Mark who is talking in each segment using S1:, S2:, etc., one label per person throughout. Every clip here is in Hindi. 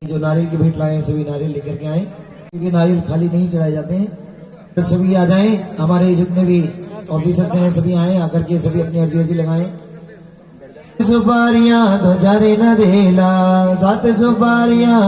S1: जो नारियल की भेंट लाए हैं सभी नारियल लेकर के आए, क्योंकि नारियल खाली नहीं चढ़ाए जाते हैं। तो सभी आ जाएं, हमारे जितने भी ऑफिसर्स हैं सभी आए, आकर के सभी अपनी अर्जी लगाएं। सुपारियां दो जारे न रेला, सात सुपारियां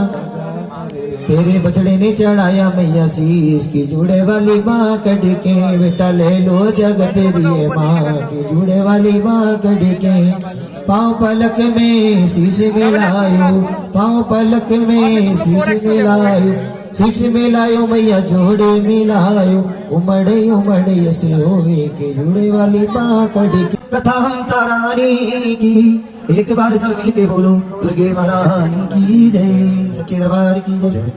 S1: तेरे बछड़े ने चढ़ाया मैया शीश की, जुड़े वाली माँ कड़ के बेटा ले लो जगत दिए माँ की, जुड़े वाली माँ कड़ के पाँव पलक में शीश मिलायो, पाँव पलक में शीश मिलायो, शीश मिलायो मैया जोड़े मिलायो, उमड़े उमड़े ऐसे होवे के जुड़े वाली माँ कड़ के। कथा हम तारा रानी की, एक बार सब मिलके बोलो दुर्गे महारानी की जय, सच्चे दरबार की जय।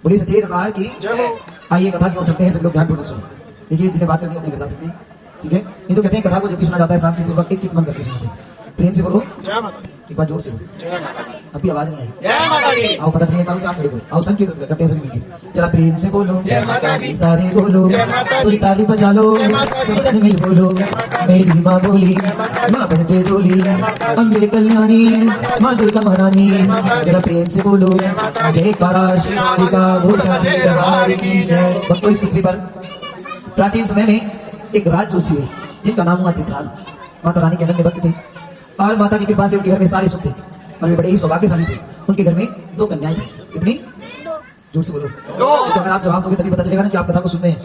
S1: बोलिए सच्चे दरबार की जय। आइए कथा की ओर चलते हैं, सब लोग ध्यानपूर्वक सुनिए। देखिए जिन्हें बात करनी है अपनी कर सकते हैं, ठीक है। नहीं तो कहते हैं कथा को जब भी सुना जाता है शांतिपूर्वक एक चित मन करके सुनना चाहिए। प्रेम से बोलो जय माता दी, एक बार जोर से बोलो, अभी आवाज नहीं आई जय माता दी। आओ पता चले एक बार चांद खड़े करो, आओ संकेत करते हैं सभी मिलके, जरा प्रेम से बोलो जय माता दी, सारे बोलो थोड़ी ताली बजा लो, सब जन मिल बोलो, मेरी माँ बोली माँ बन दे डोली, अंबे कल्याणी माँ दुर्गा महारानी, जरा प्रेम से बोलो जय कारा श्री का भूषा जय दरबार की जय। भक्तों इस पृथ्वी पर प्राचीन समय में एक राज जोशी हुए जिनका नाम हुआ चित्राल। माता रानी के अनन्य भक्त थे और माता की कृपा से उनके घर में सारे सुख थे और वे बड़े ही सौभाग्यशाली थे। उनके घर में 2 कन्याएं थी। कितनी? जोर से बोलो। तो अगर आप जवाब दोगे तभी पता चलेगा ना कि आप कथा को सुन रहे हैं।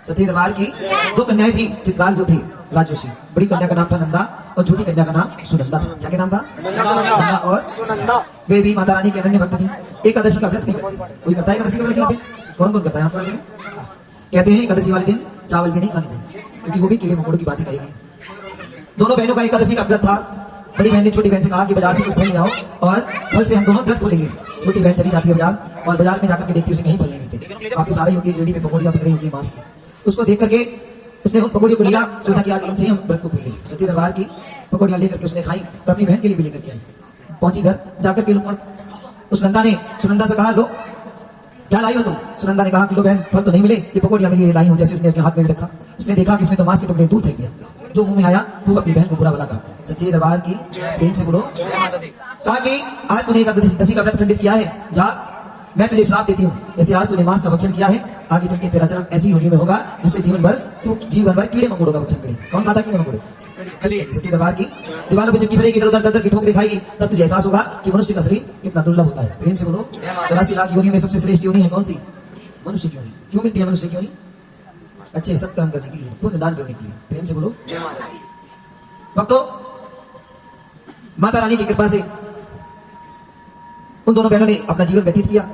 S1: सच्चे दरबार की 2 कन्याएं थी। चित्राल जो थे राज जोशी, बड़ी कन्या का नाम था नंदा और छोटी कन्या का नाम सुनंदा था। क्या नाम था? नंदा और सुनंदा। वे भी माता रानी के अनन्य भक्त थे। एकादशी का व्रत कोई करता है? एकादशी का व्रत यहाँ पे कौन कौन करता है? कहते हैं एकादशी वाले दिन चावल भी नहीं खाने चाहिए, क्योंकि वो भी कीड़े मकोड़ों की बातें कही गई। दोनों बहनों का एकादशी का व्रत था। बड़ी बहन ने छोटी बहन से कहा कि बाजार से कुछ फल ले आओ और फल से हम दोनों व्रत खोलेंगे। छोटी बहन चली जाती है बाजार और बाजार में जाकर के देखती है उसे कहीं फल नहीं मिलते, काफी सारी होती है रेडी में पकौड़ियां पकड़ी होती है मांस की। उसको देख करके उसने उन पकौड़ियों को लिया, सोचा कि आज इनसे ही हम व्रत को खोलेंगे। सच्चे दरबार की पकौड़ियां लेकर के उसने खाई और अपनी बहन के लिए भी लेकर के आई। पहुंची घर, जाकर के उस नंदा ने सुनंदा से कहा लो क्या लाई हो तुम? सुनंदा ने कहा कि लो बहन फल तो नहीं मिले, ये पकौड़ियां मिली लाई हूं। जैसे उसने अपने हाथ में भी रखा, उसने देखा कि इसमें तो मांस के टुकड़े दूर फेंक दिया। जो मुंह में आया वो अपनी बहन को बुरा भला कहा। सच्चे दरबार की प्रेम से बोलो। कहा कि आज तूने एकादशी का व्रत खंडित किया है, जा मैं तुझे श्राप देती हूँ। जैसे आज तूने मांस का भक्षण किया है, आगे चल के तेरा जन्म ऐसी योनि में होगा जिससे जीवन भर कीड़े मकोड़ों का भक्षण करे। कौन खाता कीड़े मकोड़े? सच्ची दरबार की दीवारों पर चिपकी रहेगी, इधर उधर दर की ठोकरें खाएगी, तब तुझे एहसास होगा कि मनुष्य का शरीर कितना दुर्लभ होता है। प्रेम से बोलो। 84 लाख योनि में सबसे श्रेष्ठ योनि है कौन सी? मनुष्य की योनि। क्यों मिलती है मनुष्य की योनि? अच्छे सत्कर्म करने के लिए, पुण्य दान करने के लिए। प्रेम से बोलो। भक्तों माता रानी की कृपा से उन दोनों बहनों ने अपना जीवन व्यतीत किया।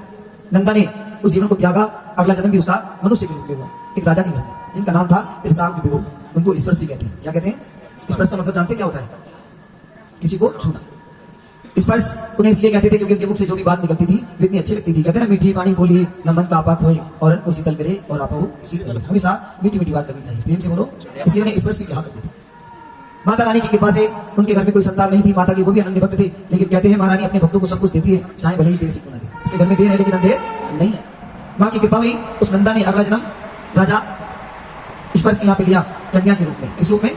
S1: नंदा ने उस जीवन को त्यागा, अगला जन्म भी उसका मनुष्य के रूप में हुआ, एक राजा के घर में, जिनका नाम था त्रिसांग विभु। उनको स्पर्श भी कहते हैं। क्या कहते हैं? स्पर्श का मतलब जानते क्या होता है? किसी को छूना। स्पर्श उन्हें इसलिए कहते थे क्योंकि उनके मुख से जो भी बात निकलती थी वो इतनी अच्छी लगती थी। कहते हैं ना मीठी वाणी बोली न मन का आपा खोए और को शीतल करे और आपा शीतल करे। हमेशा मीठी मीठी बात करनी चाहिए। प्रेम से बोलो। इसलिए उन्हें स्पर्श भी कहा करते थे। माता रानी की कृपा से उनके घर में कोई संतान नहीं थी। माता की वो भी अनन्य भक्त थे, लेकिन कहते हैं महारानी अपने भक्तों को सब कुछ देती है, चाहे भले ही देर से क्यों न दे। इसके घर में देर है लेकिन अंधेर नहीं है। माँ की कृपा हुई, उस नंदा ने अगला जन्म राजा स्पर्श यहाँ पे लिया कन्या के रूप में। इस रूप में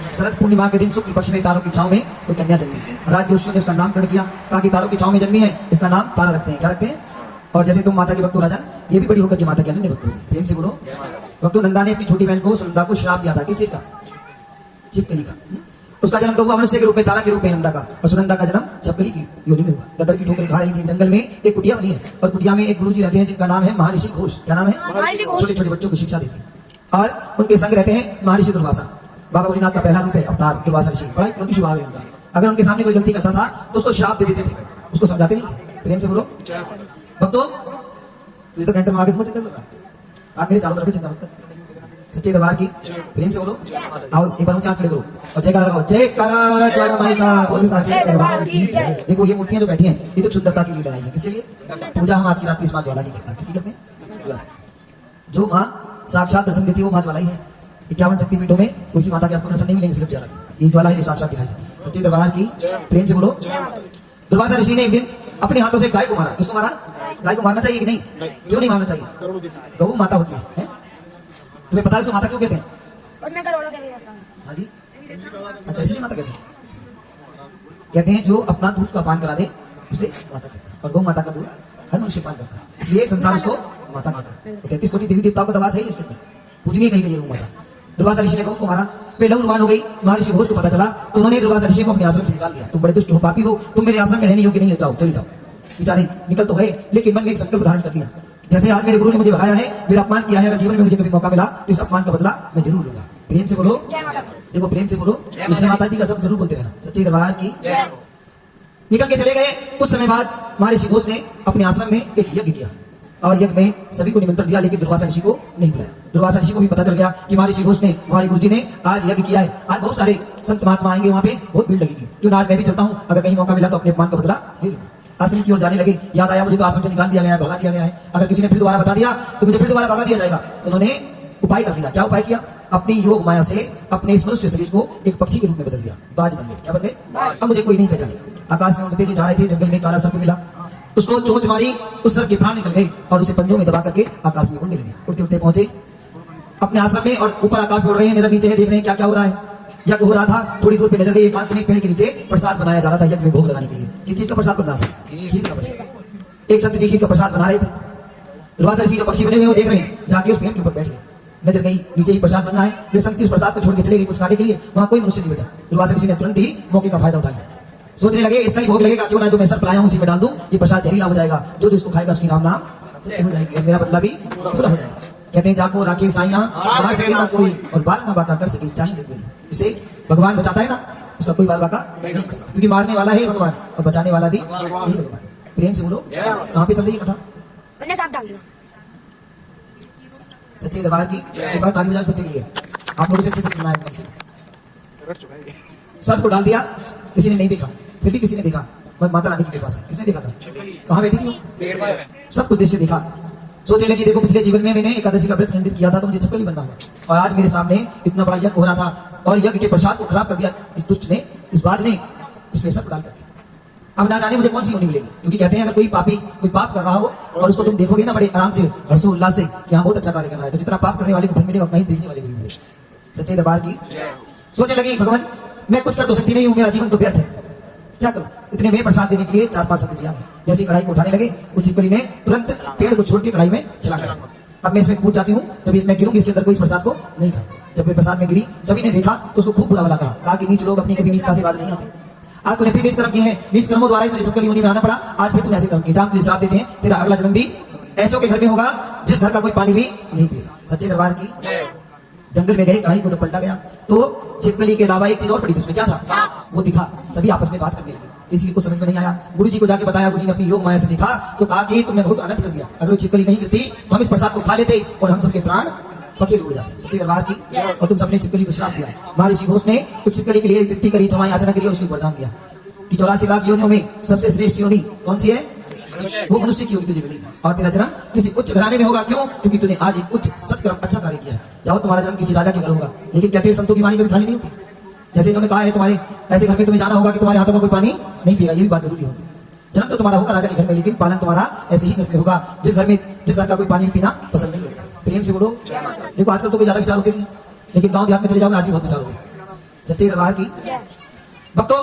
S1: शरद पूर्णिमा के दिन शुक्ल पक्ष में तारों की छांव में तो कन्या जन्मी। राज जोशी ने उसका नामकरण किया, कहा कि तारों की छांव में जन्मी है, इसका नाम तारा रखते हैं। क्या रखते हैं? और जैसे तुम माता के भक्त हो राजन, ये भी बड़ी होकर के माता के अनन्य भक्त होगी। प्रेम से बोलो। भक्तों नंदा ने अपनी छोटी बहन को सुनंदा को श्राप दिया था। किस चीज का? छिपकली का। उसका जन्म तो हुआ मनुष्य के रूप में, तारा के रूप में नंदा का, और सुनंदा का जन्म छिपकली की योनि में हुआ। ददर की ठोकरें खा रही थी। जंगल में एक कुटिया बनी है और कुटिया में एक गुरुजी रहते हैं जिनका नाम है महर्षि घोष। क्या नाम है? छोटे छोटे बच्चों को शिक्षा देते हैं और उनके संग रहते हैं महर्षि दुर्वासा। बाबा भोलेनाथ का पहला रूप है अवतार दुर्वासा ऋषि। बड़ा क्रोधी स्वभाव है उनका। अगर उनके सामने कोई गलती करता था तो उसको श्राप दे देते थे, उसको समझाते नहीं। प्रेम से बोलो। भक्तों तुझे तो घंटे में आगे चिंता लगा, आप मेरे चारों तरफ चिंता मत कर। सच्चे दरबार की प्रेम से बोलो। आओ एक बार ऊंचा खड़े करो और जयकारा लगाओ। जयकारा ज्वाला माई का बोल साचे दरबार की जय। देखो ये मूर्तियां जो बैठी हैं ये तो शुद्धता के लिए लगाई है। किसके लिए? पूजा हम आज की रात इस मां ज्वाला की करते हैं। किसी करते हैं? ज्वाला। जो मां साक्षात दर्शन देती है वो मां ज्वाला ही है। 51 शक्तिपीठों में किसी माता के आपको दर्शन नहीं मिलेंगे, सिर्फ ज्वाला की। ये ज्वाला है जो साक्षात दिखाई देती है। सच्चे दरबार की प्रेम से बोलो। दुर्वासा ऋषि ने एक दिन अपने हाथों से गाय को मारा। किसको मारा? गाय को मारना चाहिए कि नहीं? क्यों नहीं मारना चाहिए? गौ माता होती है। तुम्हें पता है इसको माता क्यों कहते हैं? हाँ जी, अच्छा अच्छा इसलिए माता कहते हैं जो अपना दूध का पान करा दे उसे माता कहते हैं, और गौ माता का दूध हर मनुष्य पान करता है, इसलिए संसार उसको माता कहता है। तो 33 कोटि देवी देवताओं का दवा सही इसलिए पूजनीय कही गई है गौ माता। दुर्वासा ऋषि ने गौ को मारा, वे लहूलुहान हो गई। महर्षि घोष को पता चला तो उन्होंने दुर्वासा ऋषि को अपने आश्रम से निकाल दिया। तुम बड़े दुष्ट हो, पापी हो, तुम मेरे आश्रम में रहने योग्य नहीं हो, जाओ चले जाओ। बेचारे निकल तो गए, लेकिन मन में एक संकल्प धारण कर लिया, जैसे आज मेरे गुरु ने मुझे बहाया है, मेरा अपमान किया है, अगर जीवन में मुझे कभी मौका मिला तो इस अपमान का बदला मैं जरूर लूंगा। प्रेम से बोलो, देखो प्रेम से बोलो, जय माता दी का शब्द जरूर बोलते रहना। सच्चे दरबार की निकल के चले गए। कुछ समय बाद महर्षि घोष ने अपने आश्रम में एक यज्ञ किया और यज्ञ में सभी को निमंत्रण दिया, लेकिन दुर्वासा ऋषि को नहीं बुलाया। दुर्वासा ऋषि को भी पता चल गया कि महर्षि घोष ने, हमारे गुरुजी ने आज यज्ञ किया है, आज बहुत सारे संत महात्मा आएंगे, वहां पे बहुत भीड़ लगेगी, क्यों ना आज मैं भी चलता हूँ, अगर कहीं मौका मिला तो अपने अपमान का बदला ले लूं। आश्रम की ओर जाने लगे, याद आया मुझे तो आश्रम से निकाल दिया गया है, भगा दिया गया है, अगर किसी ने फिर दोबारा बता दिया तो मुझे फिर दोबारा भगा दिया जाएगा। तो उन्होंने उपाय कर लिया। क्या उपाय किया? अपनी योग माया से अपने इस मनुष्य शरीर को एक पक्षी के रूप में बदल दिया, बाज बन गए। क्या बन गए? अब मुझे कोई नहीं पहचाने। आकाश में उड़ते हुए जा रहे थे, जंगल में काला सर्प मिला, उसको चोंच मारी, उस सर्प के प्राण निकल गए और उसे पंजों में दबा करके आकाश में उड़ने लगे। उड़ते उड़ते पहुंचे अपने आश्रम में और ऊपर आकाश में उड़ रहे हैं, नजर नीचे है, देख रहे हैं क्या क्या हो रहा है। यज्ञ हो रहा था, थोड़ी दूर पे नजर गई, एकांत में पेड़ के नीचे प्रसाद बनाया जा रहा था, यज्ञ में भोग लगाने के लिए। किस चीज का प्रसाद बन रहा था? खीर का प्रसाद। एक संत जी खीर का प्रसाद बना रहे थे। दुर्वासा ऋषि जो पक्षी बने हुए वो देख रहे हैं, जाके उस पेड़ के ऊपर बैठ गए। नजर गई नीचे ही प्रसाद बन रहा है, वे संत उस प्रसाद को छोड़ के चले गए कुछ खाने के लिए, वहां कोई मनुष्य नहीं बचा। दुर्वासा ऋषि ने तुरंत ही मौके का फायदा उठा लिया, सोचने लगे इसका ही भोग लगेगा, क्यों ना जो मैं सर्प लाया हूं उसी में डाल दूं, ये प्रसाद जहरीला हो जाएगा, जो इसको खाएगा उसकी राम नाम हो जाएगी और मेरा बदला भी पूरा हो जाएगा। कहते हैं जाको राखे साइया बना सके ना कोई और बाल ना बाका कर सके चाहे जग कोई। इसे भगवान बचाता है ना, उसका कोई बाल बाका नहीं कर सकता, क्योंकि मारने वाला है भगवान और बचाने वाला भी यही भगवान। प्रेम से बोलो, कहाँ पे चल रही है कथा? सच्चे दरबार की एक बात ताली बजा बच्चे के लिए, आप लोगों से अच्छे से सुनना है। सर्प को डाल दिया, किसी ने नहीं देखा, फिर भी किसी ने देखा, मैं माता रानी के पास है, किसने देखा था? कहाँ बैठी थी? सब कुछ दृश्य देखा। सोचने लगी देखो पिछले जीवन में मैंने एकादशी का व्रत खंडित किया था तो मुझे छपकली बनना हुआ, और आज मेरे सामने इतना बड़ा यज्ञ हो रहा था और यज्ञ के प्रसाद को खराब कर दिया इस दुष्ट ने, इस बाज ने, इसमें सर्प डाल करके। अब ना जाने मुझे कौन सी होनी मिलेगी, क्योंकि कहते हैं अगर कोई पापी कोई पाप कर रहा हो और उसको तुम देखोगे ना बड़े आराम से हर्षोल्लास से कि हाँ बहुत अच्छा कार्य कर रहा है, तो जितना पाप करने वाले को फल मिलेगा उतना ही देखने वाले को भी मिलेगा। सच्चे दरबार की सोचने लगी भगवान मैं कुछ कर तो सकती नहीं हूँ, मेरा जीवन तो व्यर्थ है, क्या करूं? इतने में प्रसाद देने के लिए 4-5 संत जी आ गए। जैसे कढ़ाई को उठाने लगे, उस छिपकली ने तुरंत पेड़ को छोड़ के कढ़ाई में चला गया। अब मैं इसमें कूद जाती हूँ, तभी मैं गिरूंगी, इसके अंदर कोई इस प्रसाद को नहीं खाए। जब मैं प्रसाद में गिरी, सभी ने देखा तो उसको खूब बुरा भला कहा कि नीच लोग अपनी कभी नीचता से बाज नहीं आते, आज तूने फिर नीच कर्म किए हैं, नीच कर्मों द्वारा ही तुझे छिपकली होने में आना पड़ा, आज फिर तूने ऐसे कर्म किए, जहां तुझे श्राप देते हैं तेरा अगला जन्म भी ऐसों के घर में होगा जिस घर का कोई पानी भी नहीं पिएगा। सच्चे दरबार की जंगल में गए, कढ़ाई को जब पलटा गया तो छिपकली के अलावा एक चीज और पड़ी थी, उसमें क्या था वो दिखा। सभी आपस में बात करने लगे, इसलिए कुछ समझ में नहीं आया। गुरु जी को जाके बताया, गुरु जी ने अपनी योग माया से देखा तो कहा कि तुमने बहुत अनर्थ कर दिया, अगर वो छिपकली नहीं गिरती तो हम इस प्रसाद को खा लेते और हम सबके प्राण पकेड़ उड़ जाते। सच्चे दरबार की और तुम सबने छिपकली को श्राप दिया। महर्षि घोष ने कुछ छिपकली के लिए वृत्ति करी, क्षमा याचना करी और उसको वरदान दिया कि 84 लाख योनियों में सबसे श्रेष्ठ योनि कौन सी है? वो मनुष्य की योनि तुझे मिलेगी और तेरा जन्म किसी उच्च घराने में होगा। क्यों? क्योंकि तूने आज एक उच्च सत्कर्म अच्छा कार्य किया है। जाओ तुम्हारा जन्म किसी राजा के घर होगा, लेकिन कहते हैं संतों की वाणी कभी खाली नहीं होती। जैसे इन्होंने कहा है तुम्हारे ऐसे घर में तुम्हें जाना होगा कि तुम्हारे हाथों का कोई पानी नहीं पिएगा, ये भी बात जरूरी होगी। जन्म तो तुम्हारा होगा राजा के घर में, लेकिन पालन तुम्हारा ऐसे ही घर में होगा जिस घर का कोई पानी पीना पसंद नहीं होता। प्रेम से बोलो। देखो आजकल तो कोई ज्यादा विचार होते नहीं, लेकिन गाँव देहात में चले जाओगे आज भी बहुत विचार होते। सच्चे दरबार की भक्तों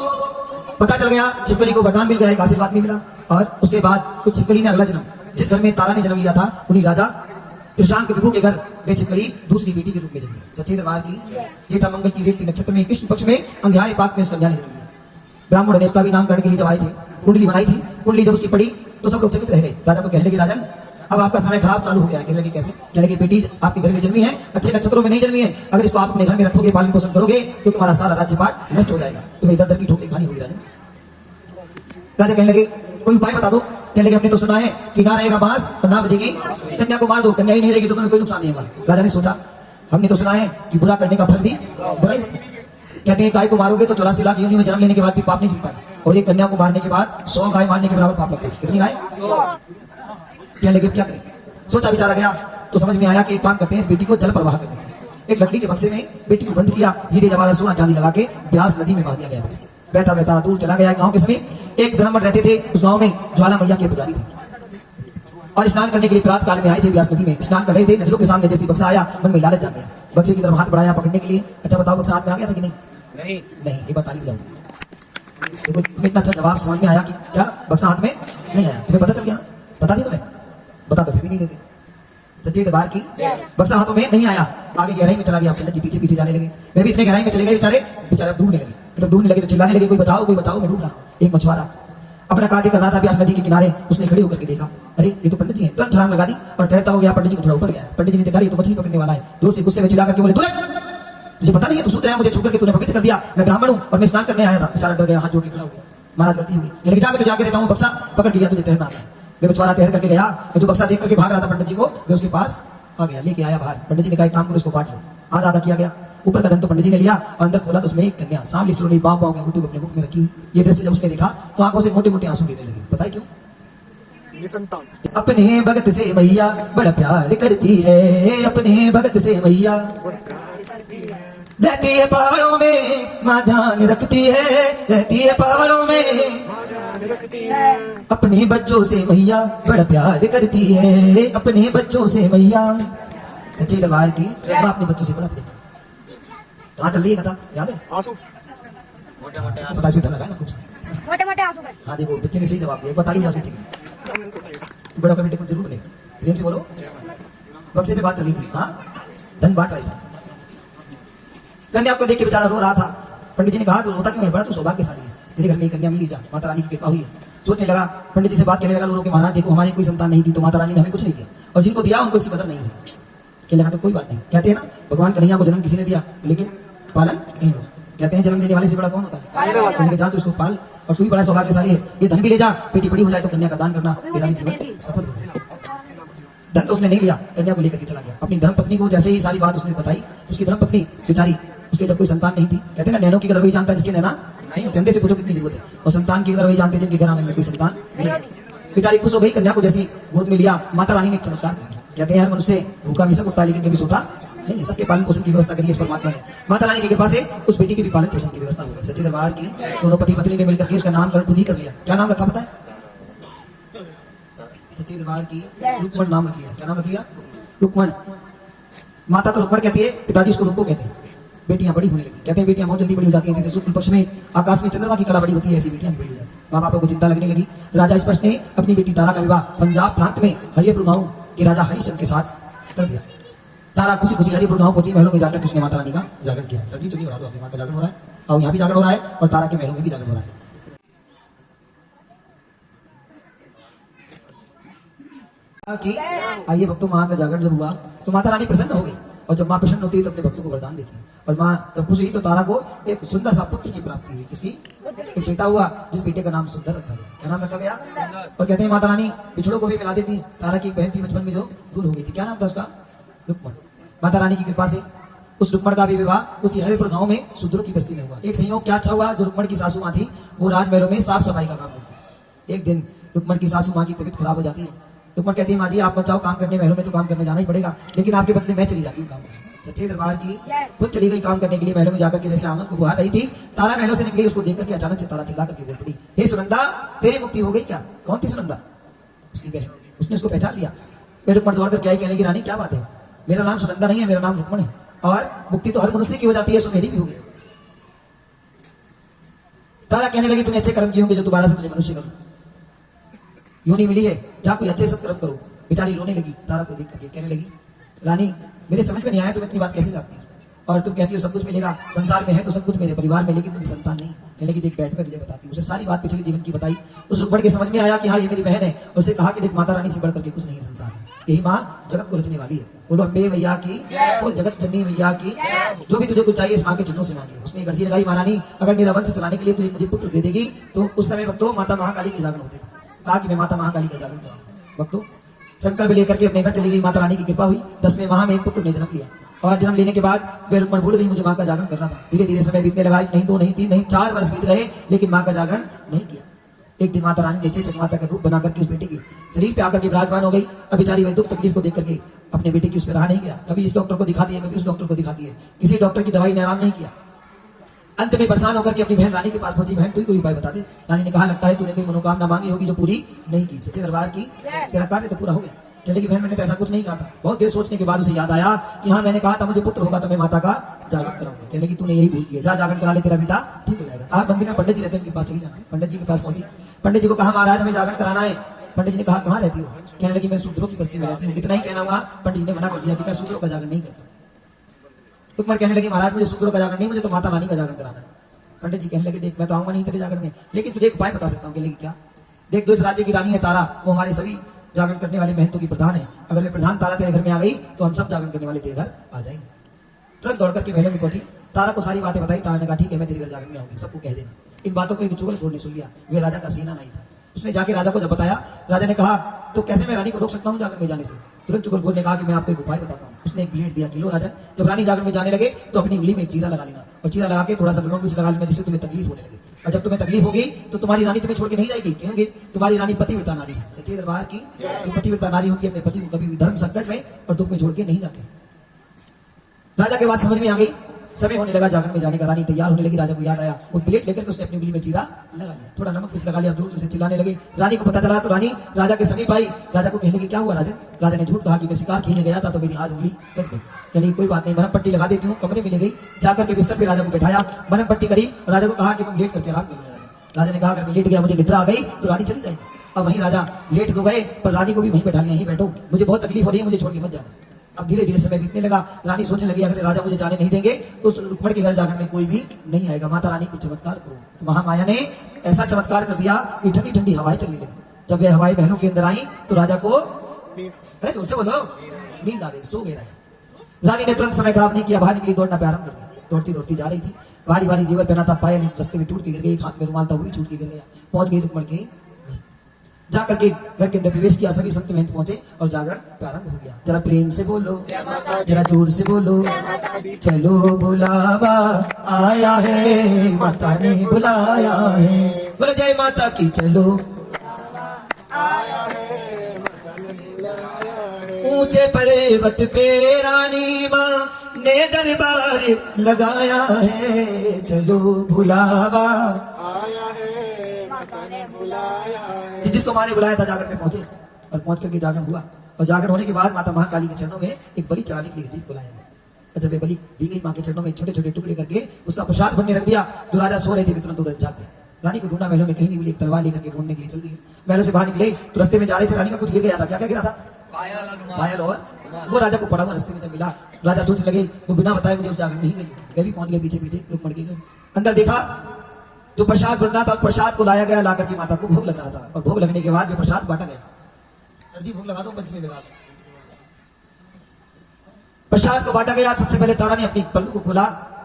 S1: पता चल गया छिपकली को वरदान मिल गया, एक आशीर्वाद भी मिला। और उसके बाद कुछ छिपकली ने अगला जन्म जिस घर में तारा ने जन्म लिया था उन्हीं राजा त्रिशांक विभु के घर वे छिपकली दूसरी बेटी के रूप में जन्मी। सच्चे दरबार की जेठा मंगल की रेवती नक्षत्र में कृष्ण पक्ष में अंधियारे पाक में उस कन्या ने जन्म लिया। ब्राह्मण ने उसका भी नामकरण के लिए जब आए थे, कुंडली बनाई थी, कुंडली जब उसकी पड़ी तो सब लोग चकित रह गए। राजा को कहने लगे राजन अब आपका समय खराब चालू हो गया है। कहने लगे कैसे? कहने लगे बेटी आपके घर में जन्मी है, अच्छे नक्षत्रों में नहीं जन्मी है, अगर इसको आप अपने घर में रखोगे पालन पोषण करोगे तो तुम्हारा सारा राज्यपाट नष्ट हो जाएगा, तुम्हें इधर उधर की ठोकरें खानी होगी। राजा कहने लगे कोई उपाय बता दो। कहने लगे हमने तो सुना है कि ना रहेगा बांस और ना बजेगी, कन्या को मार दो, कन्या ही नहीं रहेगी तो तुम्हें कोई नुकसान नहीं होगा। राजा ने सोचा हमने तो सुना है कि बुरा करने का फल भी बुरा ही होता है। कहते हैं गाय को मारोगे तो 84 लाख योनि में जन्म लेने के बाद भी पाप नहीं छूटता है, और एक कन्या को मारने के बाद 100 गाय मारने के बराबर पाप लगता है। कितनी गाय? कहने लगे क्या करें? सोचा विचारा गया तो समझ में आया कि एक काम करते हैं, इस बेटी को जल प्रवाह कर देते हैं। एक लकड़ी के बक्से में बेटी को बंद किया, हीरे जवाहरात सोना चांदी लगा के ब्यास नदी में बहा दिया गया। बहता बहता दूर चला गया। गांव के समीप एक ब्राह्मण रहते थे, उस गांव में ज्वाला मैया के पुजारी थे और स्नान करने के लिए प्रातः काल में आए थे। ब्यास नदी में स्नान कर रहे थे, नजरों के सामने जैसे बक्सा आया, मन में लालच जाग गया, बक्से की तरफ हाथ बढ़ाया पकड़ने के लिए। अच्छा बताओ बक्सा हाथ में आ गया था कि नहीं?
S2: नहीं
S1: नहीं, एक बार ताली बजाओ। देखो तुम्हें इतना अच्छा जवाब समझ में आया कि क्या बक्सा हाथ में नहीं आया, तुम्हें पता चल गया ना? बता दिया तुम्हें, बता तो फिर भी नहीं देते। सच्चे दरबार की बक्सा हाथों में नहीं आया, आगे गहराई में चला गया, पंडित जी पीछे पीछे जाने लगे। मैं भी इतने गहराई में चले गए, बेचारे बेचारे डूबने लगे। जब डूबने लगे तो चिल्लाने लगे, कोई बचाओ कोई बचाओ, मैं डूब रहा। एक मछुआरा अपना कार्य कर रहा था ब्यास नदी के किनारे, उसने खड़ी होकर के देखा, अरे ये तो पंडित जी हैं। तुरंत छलांग लगा दी और तैरता हो गया, पंडित जी को थोड़ा ऊपर गया। पंडित जी ने देखा ये तो मछली पकड़ने वाला है, जोर से गुस्से में चिल्ला करके बोले, तुझे पता नहीं है, तू सूत्र है, मुझे छू करके तूने पवित्र कर दिया, मैं ब्राह्मण हूं और मैं स्नान करने आया था। बेचारा डर गया, हाथ जोड़ के खड़ा हो गया। महाराज गलती हुई, लेकिन जाके तो जाके देता हूँ, बक्सा पकड़ के लिया, तुझे तैरना आता है। मैं मछुआरा तैर करके गया, और जो बक्सा देख करके भाग रहा था पंडित जी को, मैं उसके पास आ गया, लेके आया बाहर। पंडित जी ने कहा एक काम करो, इसको काट लो। आधा आधा किया गया, ऊपर का धन तो पंडित जी ने लिया, अंदर खोला तो उसमें एक कन्या सांवली सुरली बाँव बाँव के अंगूठी को अपने मुख में रखी हुई। ये दृश्य जब उसने देखा तो आंखों से मोटे मोटे आंसू गिरने लगे। पता है क्यों?
S2: ये संतान
S1: अपने भगत से मैया बड़ा प्यार करती है, अपने भगत से मैया रहती है पहाड़ों में, माँ ध्यान रखती है, रहती है पहाड़ों में,
S2: रखती है
S1: अपने बच्चों से मैया बड़ा प्यार करती है, अपने बच्चों से मैया। सच्चे दरबार की माँ अपने बच्चों से बड़ा प्यार। कहाँ चल रही है कथा, याद है?
S2: आंसू
S1: पता इसमें लगा है ना खूब सारा।
S3: मोटे मोटे आंसू बहे।
S1: हाँ देखो बच्चे ने सही जवाब दिया, बता रही बच्चे की बड़ा कमेटी को जरूर बने, प्रेम से बोलो। बक्से पे बात चली थी, हाँ धन बांट रही थी। कन्या को देख के बेचारा रो रहा था। पंडित जी ने कहा, तू रोता क्यों है, बड़ा तू सौभाग्यशाली है, तेरे घर में एक कन्या मिली, जा माता रानी की कृपा हुई है। सोचने लगा, पंडित जी से बात करने लगा, रो के महाराज देखो हमारी कोई संतान नहीं थी, तो माता रानी ने हमें कुछ नहीं दिया, और जिनको दिया उनको इसकी कदर नहीं हुई। कहने लगा तो कोई बात नहीं, कहते हैं ना भगवान कन्हैया को जन्म किसी ने दिया लेकिन पालन नहीं हुआ। कहते हैं जन्म देने वाले से बड़ा कौन होता है? कहने के जा तू इसको पाल, और तू भी बड़ा सौभाग्यशाली है, ये धन भी ले जा, बेटी बड़ी हो जाए तो कन्या का दान करना, तेरा भी जीवन सफल हो जाए। धन तो उसने नहीं लिया, कन्या को लेकर के चला गया। अपनी धर्मपत्नी को जैसे ही सारी बात उसने बताई, उसकी धर्मपत्नी बेचारी, उसके जब कोई संतान नहीं थी, कहते हैं ना नैनों की कदर वही जानता है जिसके नैना नहीं होते, अंधे से पूछो कितनी जरूरत है, और संतान की कदर वही जानते जिनके घर आंगन में कोई संतान नहीं है। बेचारी खुश हो गई, कन्या को जैसी गोद में लिया, माता रानी ने एक चमत्कार किया। कहते हैं हर मनुष्य भूखा भी सब उठता है लेकिन कभी सोता नहीं, सबके पालन पोषण की व्यवस्था करी इस परमात्मा ने। माता रानी की कृपा से उस बेटी के भी पालन पोषण की व्यवस्था हो गई। सच्चे दरबार की दोनों पति पत्नी ने मिलकर के उसका नामकरण खुद ही कर लिया। क्या नाम रखा पता है? सच्चे दरबार की रुक्मण नाम रख लिया। क्या नाम रख लिया? रुक्मण। माता तो रुक्मण कहती है, पिताजी उसको रुको कहते हैं। बेटियां बड़ी होने लगी, कहते हैं बेटियां बहुत जल्दी बड़ी हो जाती हैं, जैसे शुक्ल पक्ष में आकाश में चंद्रमा की कला बड़ी होती है, ऐसी बेटियां बड़ी हो जाती हैं। माँ बापों को चिंता लगने लगी। राजा स्पष्ट ने अपनी बेटी तारा का विवाह पंजाब प्रांत में हरिपुर गांव के राजा हरिश्चंद्र के साथ कर दिया। तारा खुशी खुशी हरिपुर गांव पहुंची, महलों में जाकर उसने माता रानी का जागरण किया। सर जी चलिए हो रहा, तो अपनी माँ का जागरण हो रहा है, और यहाँ भी जागरण हो रहा है, और तारा के महलों में भी जागरण हो रहा है। कि आइए भक्तों, माँ का जागरण जब हुआ तो माता रानी प्रसन्न हो गई, और जब माँ प्रसन्न होती है तो अपने भक्तों को वरदान देती है। और माँ जब खुश हुई तो तारा को एक सुंदर सा पुत्र की प्राप्ति हुई। किसकी? एक बेटा हुआ, जिस बेटे का नाम सुंदर रखा गया। क्या नाम रखा गया? और कहते हैं माता रानी बिछड़ों को भी मिला देती। तारा की एक बहन थी बचपन में जो दूर हो गई थी, क्या नाम था उसका? रुक्मण। माता रानी की कृपा से उस रुक्मण का भी विवाह उसी हरिपुर गांव में शूद्रों की बस्ती में हुआ। एक संयोग क्या अच्छा हुआ, जो रुक्मण की सासू माँ थी वो राजमहलों में साफ सफाई का काम करती। एक दिन रुक्मण की सासू माँ की तबीयत खराब हो जाती है। रुक्मण कहती है, माँ जी आप मत जाओ काम करने, महलों में तो काम करने जाना ही पड़ेगा, लेकिन आपके बदले मैं चली जाती हूँ काम करने। सच्चे दरबार की खुद चली गई काम करने के लिए महलों में जाकर के, जैसे आंगन को बुहार रही थी। तारा महलों से निकली, उसको देख करके अचानक से तारा चिल्ला करके बोल पड़ी, हे सुनंदा तेरी मुक्ति हो गई क्या? कौन थी सुनंदा? उसकी बहन। उसने उसको पहचान लिया। फिर रुक्मण दौड़ करके आई, कहने लगी रानी क्या बात है, मेरा नाम सुनंदा नहीं है, मेरा नाम रुक्मण है, और मुक्ति तो हर मनुष्य की हो जाती है, सो मेरी भी हो गई। तारा कहने लगी तुमने अच्छे कर्म किए होंगे जो दोबारा से तुझे मनुष्य करूं, योनि मिली है, जा कोई अच्छे सत्कर्म करो। बेचारी रोने लगी तारा को देख करके, कहने लगी रानी मेरे समझ में नहीं आया तुम इतनी बात कैसे जाती है, और तुम कहती हो सब कुछ मिलेगा, संसार में है तो सब कुछ मेरे परिवार में, लेकिन मुझे संतान नहीं। कहने लगी देख बैठ में तुझे बताती हूँ। उसे सारी बात पिछले जीवन की बताई। उस रुक्मण के समझ में आया कि हाँ ये मेरी बहन है। उससे कहा कि देख माता रानी से बढ़ करके कुछ नहीं है संसार में, यही माँ जगत को रचने वाली है। बोलो अम्बे मैया की, बोल जगत जननी मैया की। जो भी तुझे कुछ चाहिए इस माँ के चिन्हों से मांग ले। उसने एक अर्जी लगाई, महारानी अगर मेरा वंश चलाने के लिए तुझे मुझे पुत्र दे देगी तो उस समय वक्तों माता महाकाली के जागरण होते थे। कहा कि मैं माता महाकाली का जागरण करूंगा। वक्तों संकल्प लेकर के अपने घर चली गई। माता रानी की कृपा हुई, 10वें माह में एक पुत्र ने जन्म लिया, और जन्म लेने के बाद वे रुक्मण भूल गई मुझे माँ का जागरण करना था। धीरे धीरे समय बीतने लगा, नहीं 2 नहीं 3 नहीं 4 वर्ष बीत गए, लेकिन माँ का जागरण नहीं किया। एक दिन माता रानी नीचे चकमाता का रूप बना करके उस बेटे की शरीर पे आकर के विराजमान हो गई। अब बेचारी वही दुख तकलीफ को देख करके अपने बेटे की उस पर रहा नहीं गया। कभी इस डॉक्टर को दिखाती है, कभी उस डॉक्टर को दिखाती है, किसी डॉक्टर की दवाई ने आराम नहीं किया। अंत में परेशान होकर के अपनी बहन रानी के पास पहुंची, बहन तू ही कोई उपाय बता दे। रानी ने कहा लगता है तूने कोई मनोकामना मांगी होगी जो पूरी नहीं की। सच्चे दरबार की तेरा कार्य तो पूरा हो गया। कहने लगी बहन मैंने तो ऐसा कुछ नहीं कहा था। बहुत देर सोचने के बाद उसे याद आया कि हाँ मैंने कहा था मुझे पुत्र होगा तो मैं माता का जागरण कराऊंगा। कहने लगी तूने यही भूल किया, जा जागरण करा ले, तेरा बेटा ठीक हो जाएगा। आप मंदिर में पंडित जी रहते हैं, उनके पास चली जाना। पंडित जी के पास पहुंची, पंडित जी को कहा महाराज हमें जागरण कराना है। पंडित जी ने कहा कहाँ रहती हो? कहने लगी मैं शूद्रों की बस्ती में रहती हूँ। इतना ही कहना हुआ, पंडित जी ने मना कर दिया कि मैं शूद्रों का जागरण नहीं करता। रुक्मण कहने लगी महाराज मुझे शूद्रों का जागरण नहीं, मुझे तो माता रानी का जागरण कराना है। पंडित जी कहने लगे देख मैं तो आऊंगा नहीं तेरे जागरण में, लेकिन तुझे एक उपाय बता सकता हूँ। कहने लगी क्या? देख जो इस राज्य की रानी है तारा, वो हमारे सभी जागरण करने वाले महंतों की प्रधान है। अगर मैं प्रधान तारा तेरे घर में आ गई तो हम सब जागरण करने वाले तेरे घर आ जाएंगे। तुरंत दौड़ करके महल में पहुंची, तारा को सारी बातें बताई। तारा ने कहा ठीक है मैं तेरे घर जागरण में आऊंगी, सबको कह देना। इन बातों को एक चुगलखोर ने सुन लिया, वे राजा का सीना नहीं था। उसने जाके राजा को जब बताया, राजा ने कहा तो कैसे मैं रानी को रोक सकता हूँ जागरण में जाने से? तुरंत चुगलखोर ने कहा कि मैं आपको एक उपाय बताता हूँ। उसने एक ब्लेड दिया कि लो राजन, जब रानी जागरण में जाने लगे तो अपनी उंगली में एक चीरा लगा लेना, और चीरा लगा के थोड़ा सा लूण मिर्च लगा लेना, जिससे तुम्हें तकलीफ होने लगे। और जब तुम्हें तकलीफ होगी तो तुम्हारी रानी तुम्हें छोड़ के नहीं जाएगी, क्योंकि तुम्हारी रानी पतिव्रता नारी है। सच्चे दरबार की जो पतिव्रता नारी होती है अपने पति को कभी भी धर्म संकट में और दुख में छोड़ के नहीं जाती। राजा के बात समझ में आ गई, समय होने लगा जागरण में जाने का। रानी तैयार होने लगी, राजा को याद आया, वो प्लेट लेकर उसने अपनी उंगली में चीरा लगा लिया, थोड़ा नमक मिर्च लगा लिया, जोर से चिल्लाने लगे। रानी को पता चला तो रानी राजा के समीप आई। राजा को कहने लगी क्या हुआ राजन? राजा ने झूठ कहा कि मैं शिकार खेलने गया था तो मेरी हाथ उंगली कट गई। कहने कोई बात नहीं, मरहम पट्टी लगा देती हूँ। कमरे में ले गई, जाकर के बिस्तर पे राजा को बैठाया, मरहम पट्टी करी, राजा को कहा कि तुम लेट करके आराम कर। राजा ने कहा अगर मैं लेट गया मुझे निद्रा आ गई तो रानी चली जाएगी। अब वहीं राजा लेट तो गए पर रानी को भी वहीं बैठा लिया, यहीं बैठो, मुझे बहुत तकलीफ हो रही है, मुझे छोड़ के मत जाना। अब धीरे धीरे समय बीतने लगा। रानी सोचने लगी अगर राजा मुझे जाने नहीं देंगे तो उस रुक्मण के घर जागरण में कोई भी नहीं आएगा, माता रानी कुछ चमत्कार करो। तो महामाया ने ऐसा चमत्कार कर दिया कि ठंडी ठंडी हवाएं चलने लगी। जब वे हवाएं महलों के अंदर आई तो राजा को अरे जोर से बोलो नींद आ गई, सो गए राजा। रानी ने तुरंत समय खराब नहीं किया, बाहर निकली, दौड़ना प्रारंभ कर दिया। दौड़ती दौड़ती जा रही थी, भारी भारी जेवर पहना था, पायल रास्ते में टूट के गिर गई, हाथ में रुमाल था वो भी छूट के गिर गया। पहुंच गई रुक्मण के जाकर के घर के अंदर प्रवेश किया, सभी संत महंत पहुंचे और जागरण प्रारंभ हो गया। जरा प्रेम से बोलो, जरा जोर से बोलो, चलो बुलावा आया है, माता ने बुलाया है, बोलो जय माता की। चलो ऊंचे पर्वत पे रानी माँ ने दरबार लगाया है, चलो बुलावा
S2: आया है, माता ने बुलाया है।
S1: जिसको माँ ने बुलाया था जागरण में पहुंचे और पहुंच करके जागरण हुआ। और जागरण होने के बाद माता महाकाली के चरणों में एक बलि चढ़ाने के लिए जीप बुलाया गया। जब ये बलि दी गई, माँ के चरणों में छोटे छोटे टुकड़े करके उसका प्रसाद बनने रख दिया। जो राजा सो रहे थे तुरंत उधर जाग गए। रानी को ढूंढा, महलों में कहीं नहीं मिली, एक तलवार लेकर के ढूंढने के लिए चल दी। महलों से बाहर निकले तो रस्ते में जा रहे थे, रानी का कुछ गिर गया था। क्या क्या गिरा था? पायल। और वो राजा को पड़ा हुआ रस्ते में जब मिला, राजा सोचने लगे वो बिना बताए मुझे उस जागरण नहीं गई। वे भी पहुंच गए पीछे पीछे, रुक्मण के गए। अंदर देखा जो प्रसाद बनना था उस प्रसाद को लाया गया, लाकर के माता को भोग लग रहा था। और भोग लगने के बाद वो प्रसाद बांटा गया। सर जी भोग लगा दो, पंचमी में लगा दो। प्रसाद को बांटा गया। सबसे पहले तारा ने अपनी पल्लू को खोला,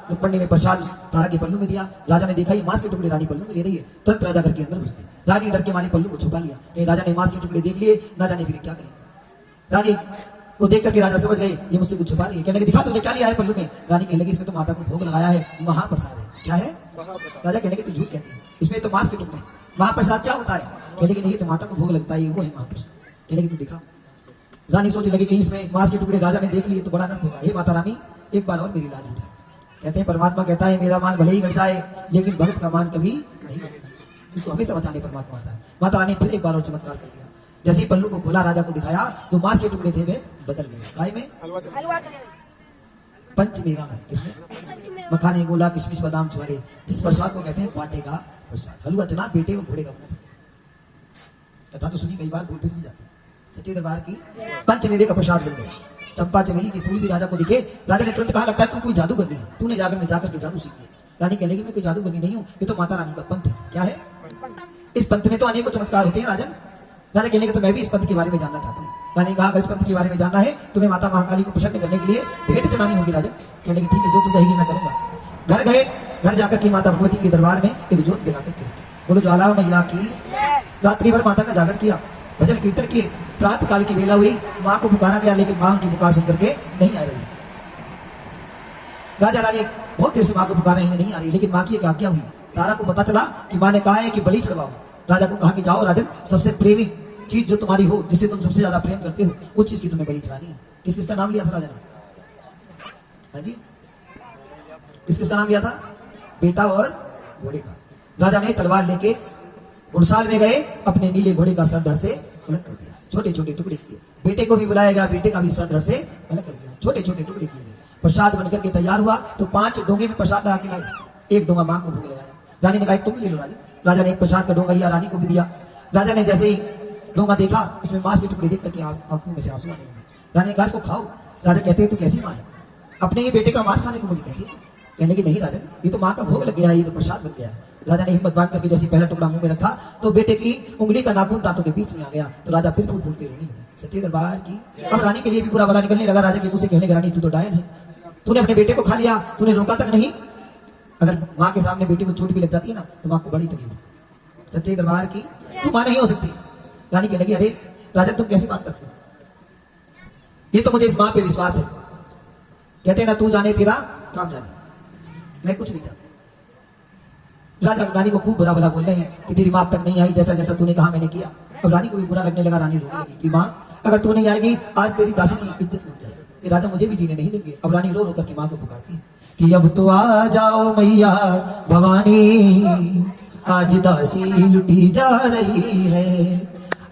S1: रुक्मणी में प्रसाद तारा के पल्लू में दिया। राजा ने देखा ये मांस के टुकड़े रानी पल्लू में ले रही है, तुरंत राजा घर के अंदर घुस गए। रानी डर के मारे पल्लू को छुपा लिया। कहीं राजा ने मांस के टुकड़े देख लिए, ना जाने फिर क्या करें। रानी को देख करके राजा समझ गए ये मुझसे कुछ छुपा रही है। कहने लगे दिखा तुमने क्या लिया है पल्लू में? रानी कहने लगी इसमें तो माता को भोग लगाया है, महाप्रसाद है। क्या है? राजा कहने लगे तू झूठ कहती है, इसमें तो मांस के टुकड़े। महाप्रसाद क्या होता है? कहने लगे नहीं तो माता को भोग लगता है, वो है महाप्रसाद। कहने लगे तू दिखा। रानी सोचने लगी कहीं इसमें मांस के टुकड़े राजा ने देख लिए तो बड़ा अनर्थ होगा। हे माता रानी एक बार और मेरी इलाज हो जाए। कहते हैं परमात्मा कहता है मेरा मान भले ही घट जाए लेकिन भगत का मान कभी नहीं घटेगा, उसको हमेशा बचाने परमात्मा आता है। माता रानी फिर एक बार और चमत्कार कर दिया। जैसे ही पल्लू को खोला, राजा को दिखाया तो मांस के टुकड़े थे वे बदल गए। काय में? पंचमेवा में। किसमें? मखाने, गोला, किशमिश, बादाम, छुआरे, जिस प्रसाद को कहते हैं बाटे का प्रसाद। हलवा चना बेटे और घोड़े का कथा तो सुनी कई बार, भूल भी जाती। सच्चे दरबार की पंचमेवे का प्रसाद बन गया। चंपा चमेली के फूल भी राजा को दिखे। राजा ने तुरंत कहा लगता है तू कोई जादू करनी है, तूने जाकर में जाकर के जादू सीखी। रानी कहने लगी मैं कोई जादू करनी नहीं हूँ, ये तो माता रानी का पंथ है। क्या है? इस पंथ में तो अनेकों चमत्कार होते हैं राजन। राजा कहने के तो मैं भी इस पंथ के बारे में जानना चाहता हूँ। रानी ने कहा अगर इस पंथ के बारे में जानना है तुम्हें माता महाकाली को प्रसन्न करने के लिए भेंट चढ़ानी होगी। राजन कहने की ठीक है, जो तू कहेगी मैं करूंगा। घर गए, घर जाकर के माता भगवती के दरबार में एक ज्योत जगाकर के बोलो ज्वाला मैया की। रात्रि भर माता का जागरण किया, भजन कीर्तन किए। प्रातः काल की वेला हुई, माँ को पुकारा गया लेकिन माँ उनकी पुकार सुन करके नहीं आ रही। राजा रानी बहुत देर से माँ को पुकार रही नहीं आ रही, लेकिन माँ की एक आज्ञा हुई। तारा को पता चला कि माँ ने कहा है कि बलि चढ़वाओ। राजा को कहा कि जाओ राजन, सबसे प्रेमी चीज जो तुम्हारी हो, जिससे तुम सबसे ज्यादा प्रेम करते हो, उस चीज की तुम्हें बलि चढ़ानी है। किस किसका नाम लिया था राजा ने? हाँ जी, किस किसका नाम लिया था? बेटा और घोड़े का। राजा ने तलवार लेके घुड़साल में गए, अपने नीले घोड़े का सर धड़ से उलट कर दिया, छोटे छोटे टुकड़े किए। बेटे को भी बुलाया गया, बेटे का भी सर धड़ से अलग कर दिया, छोटे छोटे टुकड़े किए गए। प्रसाद बनकर के तैयार हुआ तो 5 डोंगे में प्रसाद लगा के लाई। एक डोंगा मां को भोग लगाया। रानी ने कहा तुम भी ले लो राजा। राजा ने एक प्रसाद का डोंगा लिया, रानी को भी दिया। राजा ने जैसे ही डोंगा देखा उसमें मांस के टुकड़े देख करके आंखों में से आंसू आने लगे। रानी ने कहा इसको खाओ। राजा कहते हैं तू कैसी माँ है, अपने ही बेटे का मांस खाने को मुझे कहती है। कहने की नहीं राजन, ये तो माँ का भोग लग गया, ये तो प्रसाद बन गया। राजा ने हिम्मत बांध करके जैसे पहला टुकड़ा मुंह में रखा तो बेटे की उंगली का नाखून दांतों के बीच में आ गया। तो राजा फिर फूट फूट के रोने लगे। सच्चे दरबार की। अब रानी के लिए भी बुरा भला निकलने लगा। राजा के मुंह से कहने लगा रानी तू तो डायल है, तूने अपने बेटे को खा लिया, तूने रोका तक नहीं। अगर माँ के सामने बेटे को चोट भी लग जाती है ना तो माँ को बड़ी तकलीफ। सच्चे दरबार की। तू माँ नहीं हो सकती। रानी कहने लगी अरे राजा तुम कैसी बात करते हो, ये तो मुझे इस माँ पे विश्वास है। कहते ना तू जाने तेरा काम जाने, मैं कुछ नहीं जानता। राजा रानी को खूब बुरा भला बोल रहे हैं कि तेरी माँ अब तक नहीं आई, जैसा जैसा तूने कहा मैंने किया। अब रानी को भी बुरा लगने लगा। रानी रोने लगी कि माँ अगर तू नहीं आएगी आज तेरी दासी की इज्जत लुट जाएगी, राजा मुझे भी जीने नहीं देंगे। अब रानी रो रो करके माँ को पुकारती है कि अब तो आ जाओ मैया भवानी, आज दासी लुटी जा रही है।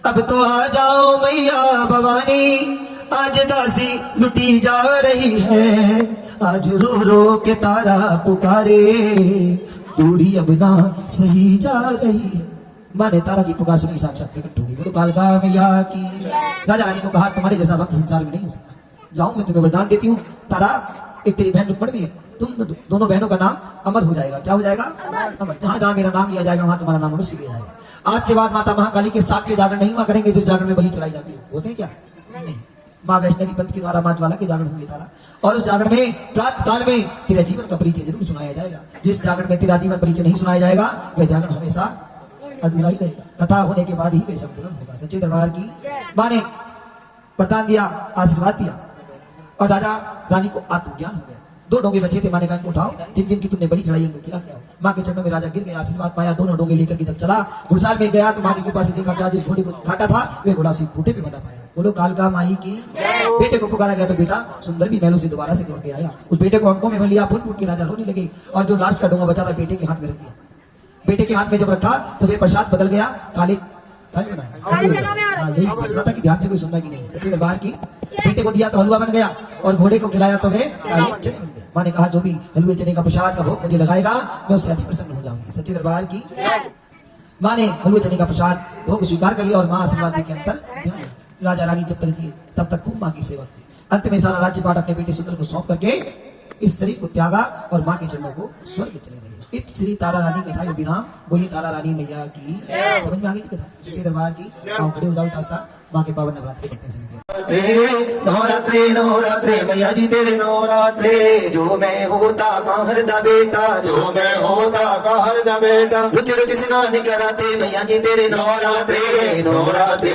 S1: अब तो आ जाओ मैया भवानी, आज दासी लुटी जा रही है। आज रो रो के तारा पुकारे, दूरी अब ना सही जा रही है। माँ ने तारा की पुकार सुनी, साक्षात प्रकट होगी। बोलो कालका मैया की। राजा रानी को कहा तुम्हारे जैसा वक्त संसार में नहीं हो सकता, जाऊं मैं तुम्हें वरदान देती हूँ। तारा एक तेरी बहन रुक्मणी है, तुम दोनों बहनों का नाम अमर हो जाएगा। क्या हो जाएगा? अमर। जहां जहां मेरा नाम लिया जाएगा वहां तुम्हारा नाम अवश्य लिया जाएगा। आज के बाद माता महाकाली के 7 के जागरण नहीं हुआ करेंगे जिस जागरण में बलि चढ़ाई जाती है। होते हैं क्या? नहीं। माँ वैष्णवी पंथ के द्वारा माँ ज्वाला के जागरण होंगे तारा, और उस जागरण में प्रातः काल में तेरा जीवन का परिचय जरूर सुनाया जाएगा। जिस जागरण में तेरा जीवन परिचय नहीं सुनाया जाएगा वह जागरण हमेशा अधूरा ही रहेगा। कथा होने के बाद ही वह संपूर्ण होगा। सच्चे दरबार की। माँ ने वरदान दिया, आशीर्वाद दिया और राजा रानी को आत्मज्ञान हो गया। 2 डोंगे बचे थे। माँ ने कहा उठाओ, जिन जिन की तुमने बलि चढ़ाई उनको खिला के आओ। माँ के चरणों में राजा गिर गया, आशीर्वाद पाया। 2 डोंगे लेकर के जब चला घुड़साल में गया तो माँ की कृपा से देखा क्या जिस घोड़े को काटा था वे घोड़ा उसी खूंटे पे बंधा पाया। बोलो कालका माई की। बेटे को पुकारा गया तो बेटा सुंदर भी महलों से दोबारा से लौट के आया। उस बेटे को अंकों में लिया, फूट फूट के राजा रोने लगे और जो लास्ट का डोंगा बचा था बेटे के हाथ में रख दिया। बेटे के हाथ में जब रखा तो वे प्रसाद बदल गया काले यही सोचना था कि ध्यान से कोई सुनना की नहीं। सच्चे दरबार की। बेटे को दिया तो हलवा बन गया और घोड़े को खिलाया तो वे काले चने बन गए। माँ ने कहा जो भी हलवे चने का प्रसाद का भोग मुझे लगाएगा मैं उससे अति प्रसन्न हो जाऊंगी। सच्चे दरबार की। माँ ने हलवे चने का प्रसाद भोग स्वीकार कर लिया और माँ आशीर्वाद के अंतर राजा रानी जब तक जिए तब तक खूब माँ की सेवा की। अंत में सारा राज्य पाठ अपने बेटे सुंदर को सौंप करके इस शरीर को त्यागा और माँ के चरणों को स्वर्ग चले गए। इत श्री तारा रानी कथा योगी नाम। बोली तारा रानी मैया की। समझ में आ गई कथा? सच्चे दरबार की। आओ खड़े हो जाओ, तास्ता माँ के पावन नवरात्रि करते हैं। नवरात्रे नवरात्रे मैया जी तेरे नवरात्रे, जो मैं होता कहर दा बेटा,
S2: जो मैं होता कहर दा बेटा,
S1: रुचि रुचि स्नान कराते मैया जी तेरे नवरात्रे। नवरात्रे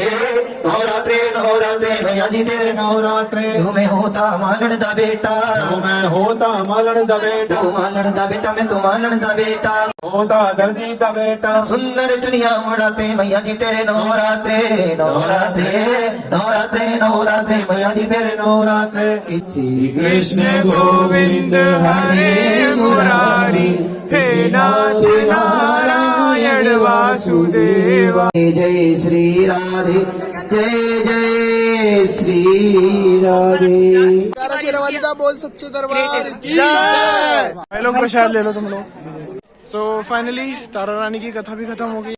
S1: नवरात्रे नवरात्रे मैया जी तेरे
S2: नवरात्रे,
S1: जो मैं होता मालन दा बेटा,
S2: जो मैं होता मालन दा बेटा,
S1: तू मालन दा बेटा मैं तो मालन दा बेटा,
S2: होता दर्जी दा बेटा,
S1: सुंदर चुनिया उड़ाते मैया जी तेरे नवरात्रे। नवरात्रे नवरात्रे नवरात्रे मैया जी तेरे
S2: नवरात्रे।
S1: श्री
S2: कृष्ण गोविंद हरे मुरारी, हे नाथ नारायण वासुदेवा।
S1: जय जय श्री राधे, जय जय श्री राधे।
S3: शेरवालिदा बोल सच्चे दरबार की।
S2: भाई लोग प्रसाद ले लो तुम लोग। सो फाइनली तारा रानी की कथा भी खत्म हो गई।